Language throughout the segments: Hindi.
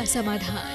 समाधान।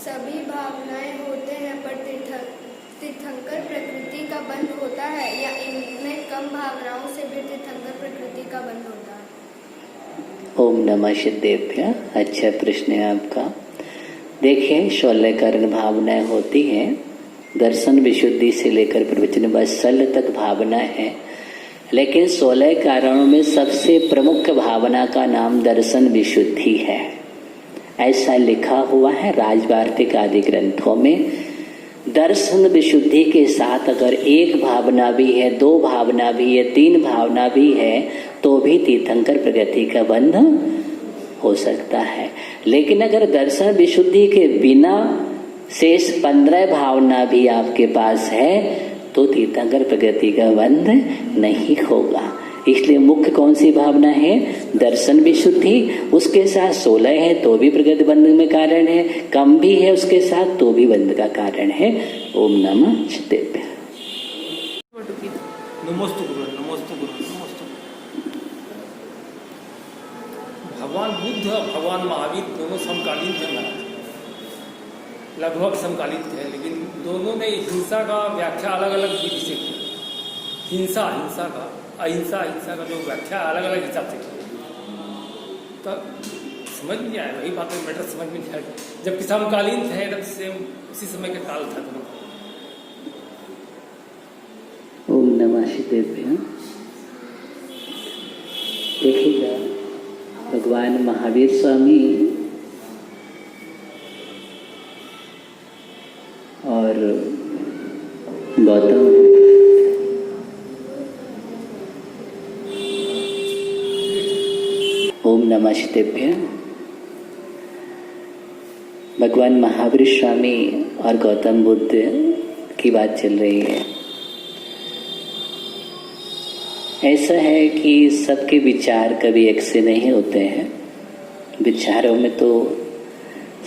सभी भावनाएं होते हैं पर तीर्थंकर प्रकृति का बंध होता है या इनमें कम भावनाओं से भी तीर्थंकर प्रकृति का बंध होता है? ओम नमः शिवाय। अच्छा प्रश्न है आपका। देखिए, 16 कारण भावनाएं होती हैं। दर्शन विशुद्धि से लेकर प्रवचन वत्सल तक भावना है, लेकिन 16 कारणों में सबसे प्रमुख भावना का नाम दर्शन विशुद्धि है। ऐसा लिखा हुआ है राजवार्तिक आदि ग्रंथों में। दर्शन विशुद्धि के साथ अगर एक भावना भी है, 2 भावना भी है, 3 भावना भी है, तो भी तीर्थंकर प्रकृति का बंध हो सकता है। लेकिन अगर दर्शन विशुद्धि के बिना शेष 15 भावना भी आपके पास है तो तीर्थंकर प्रकृति का बंध नहीं होगा। इसलिए मुख्य कौन सी भावना है? दर्शन विशुद्धि। उसके साथ 16 है तो भी प्रकृति बंध में कारण है, कम भी है उसके साथ तो भी बंध का कारण है। ओम नमः शिवाय। नमोस्तु गुरु, नमोस्तु गुरु, नमोस्तु। भगवान बुद्ध और भगवान महावीर दोनों समकालीन थे महाराज, लगभग समकालीन थे, लेकिन दोनों ने हिंसा का व्याख्या अलग अलग विधि से की। हिंसा का, अहिंसा का जो व्याख्या अलग अलग हिसाब से की, तो समझ में नहीं आया। वही बात में मैटर समझ में नहीं आया। जबकि समकालीन थे, तब सेम उसी समय का काल था दोनों। ओम नमः शिवाय। देखिएगा, भगवान महावीर स्वामी और गौतम ओम नमः शिवाय। भगवान महावीर स्वामी और गौतम बुद्ध की बात चल रही है। ऐसा है कि सबके विचार कभी एक से नहीं होते हैं। विचारों में तो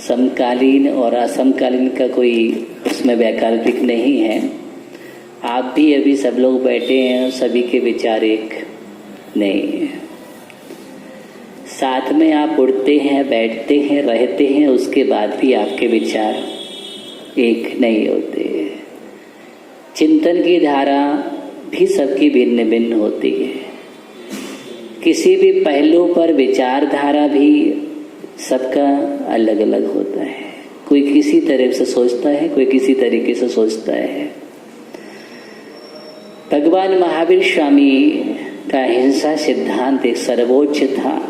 समकालीन और असमकालीन का कोई उसमें वैकल्पिक नहीं है। आप भी अभी सब लोग बैठे हैं, सभी के विचार एक नहीं है। साथ में आप उठते हैं, बैठते हैं, रहते हैं, उसके बाद भी आपके विचार एक नहीं होते। चिंतन की धारा भी सबकी भिन्न भिन्न होती है। किसी भी पहलू पर विचारधारा भी सबका अलग अलग होता है। कोई किसी तरह से सोचता है, कोई किसी तरीके से सोचता है। भगवान महावीर स्वामी का अहिंसा सिद्धांत एक सर्वोच्च था।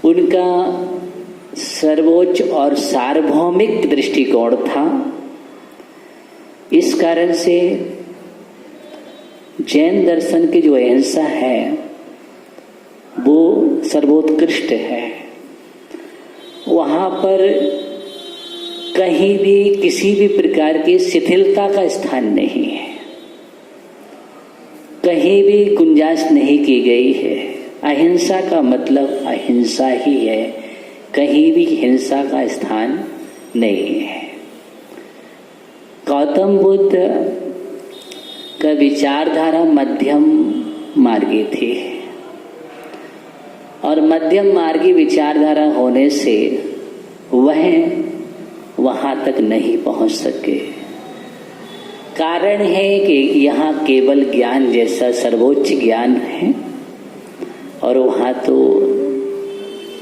उनका सर्वोच्च और सार्वभौमिक दृष्टिकोण था। इस कारण से जैन दर्शन की जो अहिंसा है वो सर्वोत्कृष्ट है। वहाँ पर कहीं भी किसी भी प्रकार की शिथिलता का स्थान नहीं है, कहीं भी गुंजाइश नहीं की गई है। अहिंसा का मतलब अहिंसा ही है, कहीं भी हिंसा का स्थान नहीं है। गौतम बुद्ध का विचारधारा मध्यम मार्गी थी और मध्यम मार्गी विचारधारा होने से वह वहाँ तक नहीं पहुँच सके। कारण है कि यहाँ केवल ज्ञान जैसा सर्वोच्च ज्ञान है और वहाँ तो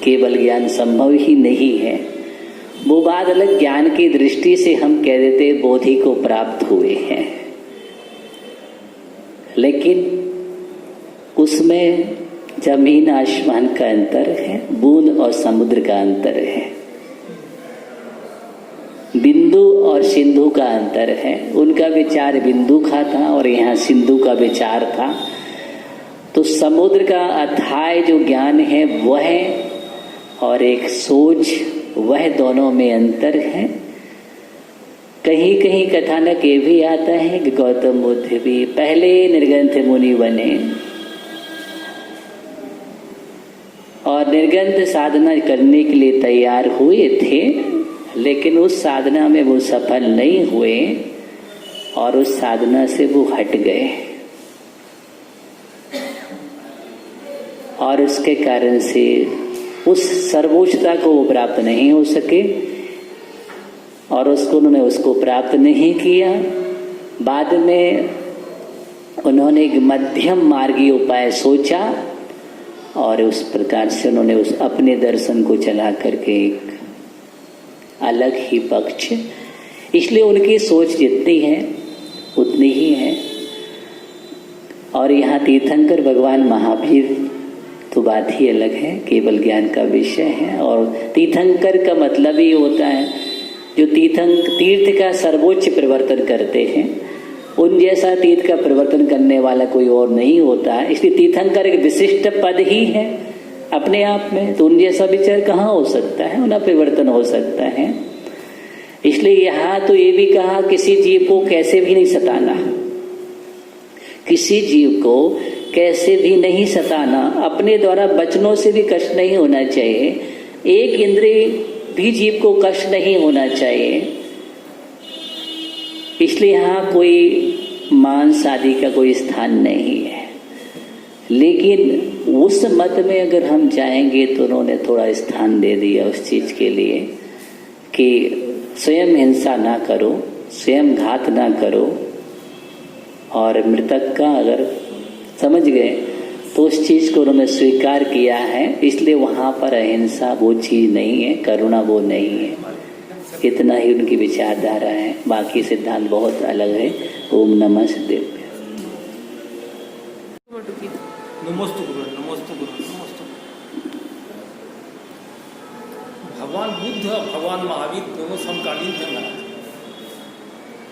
केवल ज्ञान संभव ही नहीं है। वो बात अलग। ज्ञान की दृष्टि से हम कह देते बोधि को प्राप्त हुए हैं, लेकिन उसमें जमीन आसमान का अंतर है, बूंद और समुद्र का अंतर है, बिंदु और सिंधु का अंतर है। उनका विचार बिंदु का था और यहाँ सिंधु का विचार था। तो समुद्र का अथाह जो ज्ञान है वह और एक सोच, वह दोनों में अंतर है। कहीं कहीं कथानक ये भी आता है कि गौतम बुद्ध भी पहले निर्ग्रंथ मुनि बने और निर्ग्रंथ साधना करने के लिए तैयार हुए थे, लेकिन उस साधना में वो सफल नहीं हुए और उस साधना से वो हट गए और उसके कारण से उस सर्वोच्चता को वो प्राप्त नहीं हो सके और उन्होंने उसको प्राप्त नहीं किया। बाद में उन्होंने एक मध्यम मार्गी उपाय सोचा और उस प्रकार से उन्होंने उस अपने दर्शन को चला करके एक अलग ही पक्ष, इसलिए उनकी सोच जितनी है उतनी ही है। और यहाँ तीर्थंकर भगवान महावीर तो बात ही अलग है, केवल ज्ञान का विषय है। और तीर्थंकर का मतलब ही होता है जो तीर्थ का सर्वोच्च परिवर्तन करते हैं, उन जैसा तीर्थ का परिवर्तन करने वाला कोई और नहीं होता है। इसलिए तीर्थंकर एक विशिष्ट पद ही है अपने आप में। तो उन जैसा विचार कहाँ हो सकता है, उनका परिवर्तन हो सकता है। इसलिए यहाँ तो ये भी कहा किसी जीव को कैसे भी नहीं सताना, किसी जीव को कैसे भी नहीं सताना, अपने द्वारा वचनों से भी कष्ट नहीं होना चाहिए, एक इंद्रिय भी जीव को कष्ट नहीं होना चाहिए। इसलिए यहाँ कोई मांस आदि का कोई स्थान नहीं है। लेकिन उस मत में अगर हम जाएंगे तो उन्होंने थोड़ा स्थान दे दिया उस चीज के लिए कि स्वयं हिंसा ना करो, स्वयं घात ना करो। और मृतक का अगर समझ गए तो उस चीज को उन्होंने स्वीकार किया है। इसलिए वहां पर अहिंसा वो चीज नहीं है, करुणा वो नहीं है। इतना ही उनकी विचारधारा है, बाकी सिद्धांत बहुत अलग है। ओम नमः शिवाय। नमोस्तु गुरु, नमोस्तु गुरु, नमोस्तु। भगवान बुद्ध और भगवान महावीर दोनों समकालीन थे महाराज,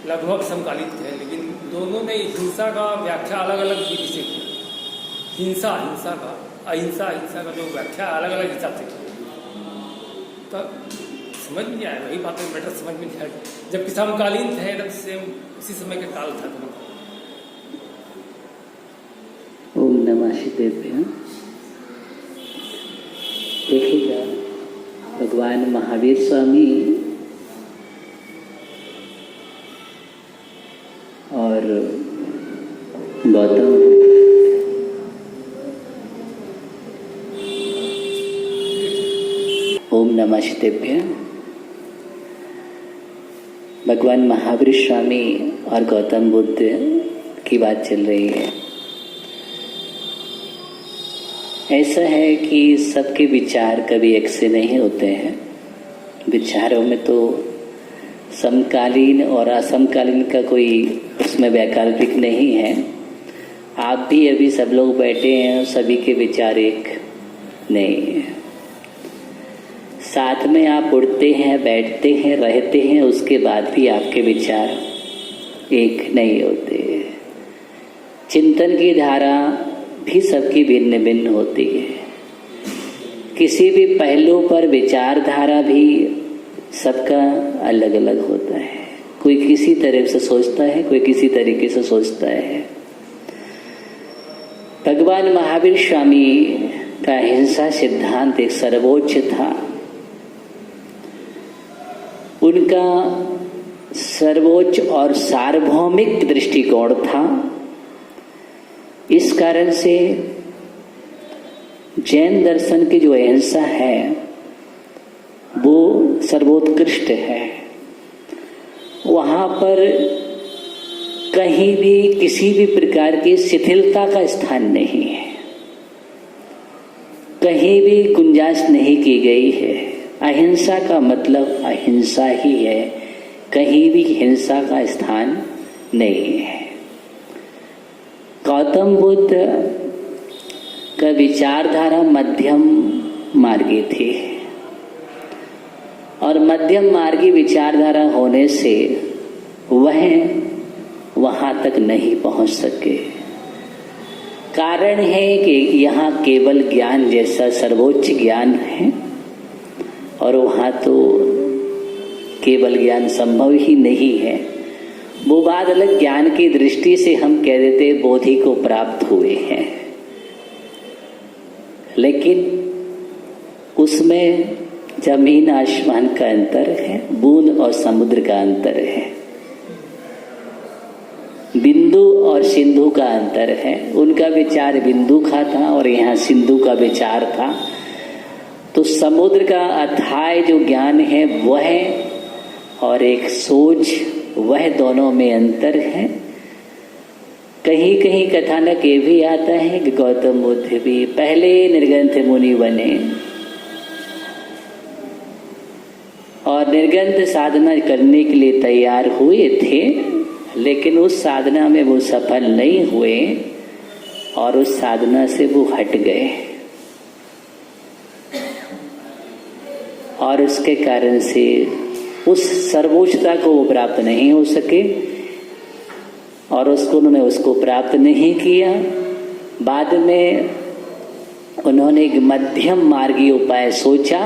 लगभग समकालीन थे, लेकिन दोनों ने हिंसा का व्याख्या अलग अलग विधि से की। हिंसा का, अहिंसा का जो व्याख्या अलग अलग हिसाब से की, तो समझ में नहीं आया। वही बात है, मैटर समझ में नहीं आया। जबकि समकालीन थे, एकदम सेम उसी समय का काल था दोनों। ओम नमः शिवाय। देखिएगा भगवान महावीर स्वामी और गौतम ओम नमः शिवाय। भगवान महावीर स्वामी और गौतम बुद्ध की बात चल रही है। ऐसा है कि सबके विचार कभी एक से नहीं होते हैं। विचारों में तो समकालीन और असमकालीन का कोई उसमें वैकल्पिक नहीं है। आप भी अभी सब लोग बैठे हैं, सभी के विचार एक नहीं है। साथ में आप उठते हैं, बैठते हैं, रहते हैं, उसके बाद भी आपके विचार एक नहीं होते। चिंतन की धारा भी सबकी भिन्न भिन्न होती है। किसी भी पहलू पर विचारधारा भी सबका अलग अलग होता है। कोई किसी तरह से सोचता है, कोई किसी तरीके से सोचता है। भगवान महावीर स्वामी का अहिंसा सिद्धांत एक सर्वोच्च था। उनका सर्वोच्च और सार्वभौमिक दृष्टिकोण था। इस कारण से जैन दर्शन की जो अहिंसा है वो सर्वोत्कृष्ट है। वहाँ पर कहीं भी किसी भी प्रकार की शिथिलता का स्थान नहीं है, कहीं भी गुंजाइश नहीं की गई है। अहिंसा का मतलब अहिंसा ही है, कहीं भी हिंसा का स्थान नहीं है। गौतम बुद्ध का विचारधारा मध्यम मार्गी थी और मध्यम मार्गी विचारधारा होने से वह वहां तक नहीं पहुंच सके। कारण है कि यहाँ केवल ज्ञान जैसा सर्वोच्च ज्ञान है और वहाँ तो केवल ज्ञान संभव ही नहीं है। वो बात अलग, ज्ञान की दृष्टि से हम कह देते बोधि को प्राप्त हुए हैं, लेकिन उसमें जमीन आसमान का अंतर है, बूंद और समुद्र का अंतर है, बिंदु और सिंधु का अंतर है। उनका विचार बिंदु का था और यहाँ सिंधु का विचार था। तो समुद्र का अथाय जो ज्ञान है वह और एक सोच, वह दोनों में अंतर है। कहीं कहीं कथानक ये भी आता है कि गौतम बुद्ध भी पहले निर्ग्रंथ मुनि बने और निर्ग्रंथ साधना करने के लिए तैयार हुए थे, लेकिन उस साधना में वो सफल नहीं हुए और उस साधना से वो हट गए और उसके कारण से उस सर्वोच्चता को वो प्राप्त नहीं हो सके और उन्होंने उसको प्राप्त नहीं किया। बाद में उन्होंने एक मध्यम मार्गी उपाय सोचा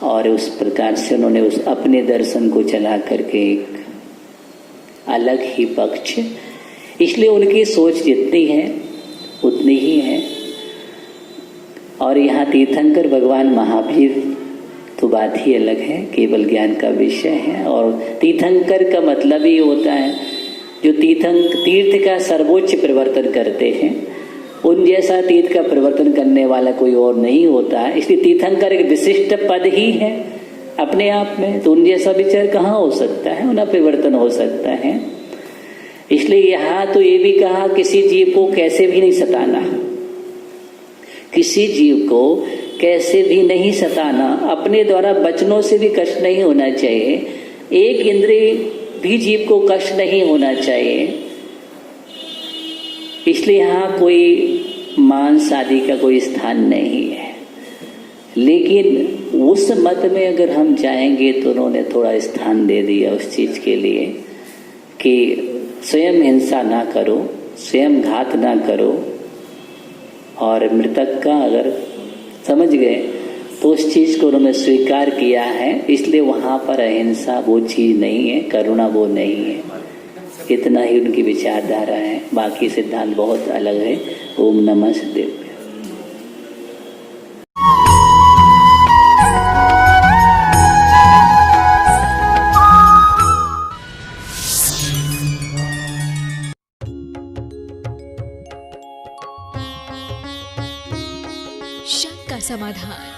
और उस प्रकार से उन्होंने उस अपने दर्शन को चला करके एक अलग ही पक्ष, इसलिए उनकी सोच जितनी है उतनी ही है। और यहाँ तीर्थंकर भगवान महावीर तो बात ही अलग है, केवल ज्ञान का विषय है। और तीर्थंकर का मतलब ही होता है जो तीर्थ का सर्वोच्च परिवर्तन करते हैं, उन जैसा तीर्थ का परिवर्तन करने वाला कोई और नहीं होता है। इसलिए तीर्थंकर एक विशिष्ट पद ही है अपने आप में, तो उन जैसा विचार कहाँ हो सकता है, उनका परिवर्तन हो सकता है। इसलिए यहाँ तो ये भी कहा किसी जीव को कैसे भी नहीं सताना, किसी जीव को कैसे भी नहीं सताना, अपने द्वारा वचनों से भी कष्ट नहीं होना चाहिए, एक इंद्रिय भी जीव को कष्ट नहीं होना चाहिए। इसलिए यहाँ कोई मांस आदि का कोई स्थान नहीं है। लेकिन उस मत में अगर हम जाएंगे तो उन्होंने थोड़ा स्थान दे दिया उस चीज के लिए कि स्वयं हिंसा ना करो, स्वयं घात ना करो, और मृतक का अगर समझ गए तो उस चीज को उन्होंने स्वीकार किया है। इसलिए वहां पर अहिंसा वो चीज नहीं है, करुणा वो नहीं है। इतना ही उनकी विचारधारा है, बाकी सिद्धांत बहुत अलग है। ओम नमः शिवाय। शक का समाधान।